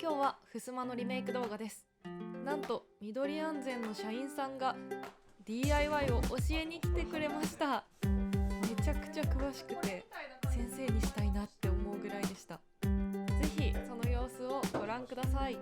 今日はふすまのリメイク動画です。なんとミドリ安全の社員さんが DIY を教えに来てくれました。めちゃくちゃ詳しくて先生にしたいなって思うぐらいでした。ぜひその様子をご覧ください。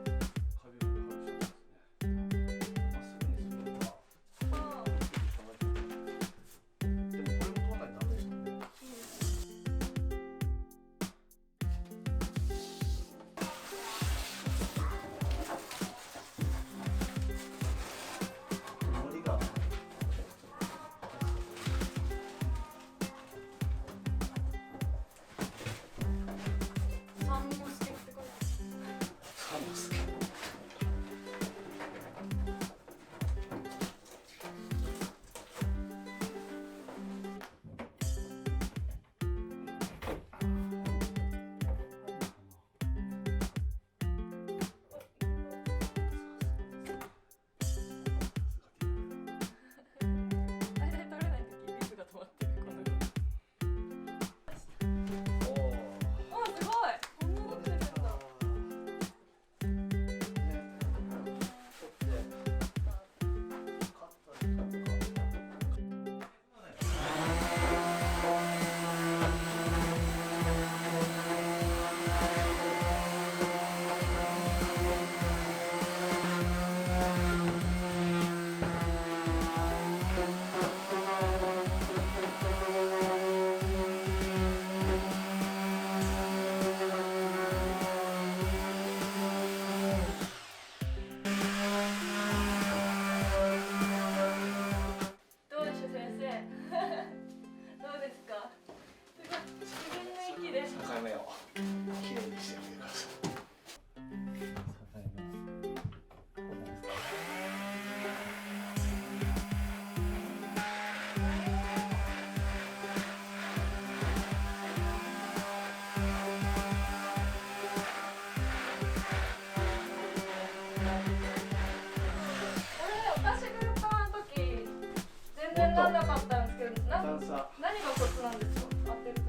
なんなかったんですけど、何がコツなんですか？当てるとき。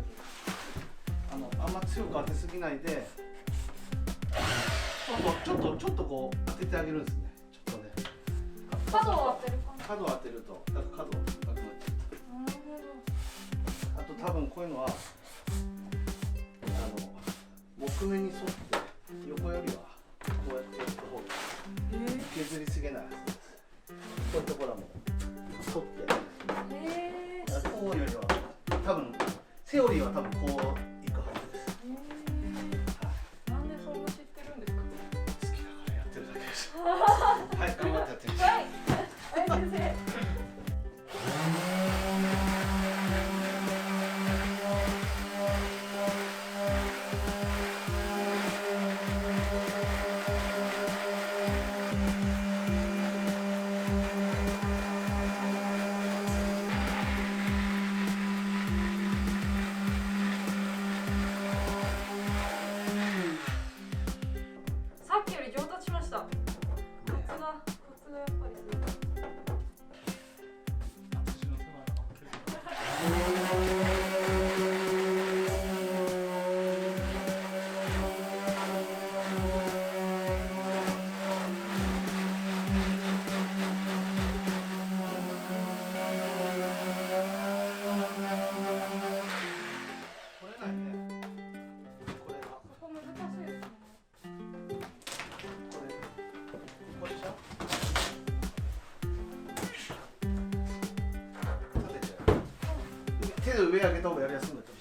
あんま強く当てすぎないで、ちょっとこう当ててあげるんですね。ちょっとね。角を当てるかな。角を当てると、なんか角なくなっちゃった。なるほど。あと多分こういうのは木目に沿って横よりはこうやってやった方が削りすぎないはずです。こういうところも沿って。こうよりは多分セオリーは多分こういくはずです。なんでそんな知ってるんですか？好きだからやってるだけです。はい、頑張ってやってみて。はい、先生。さっきより上達しました。コツがやっぱりすごい。手で上上げた方がやりやすいんだけど。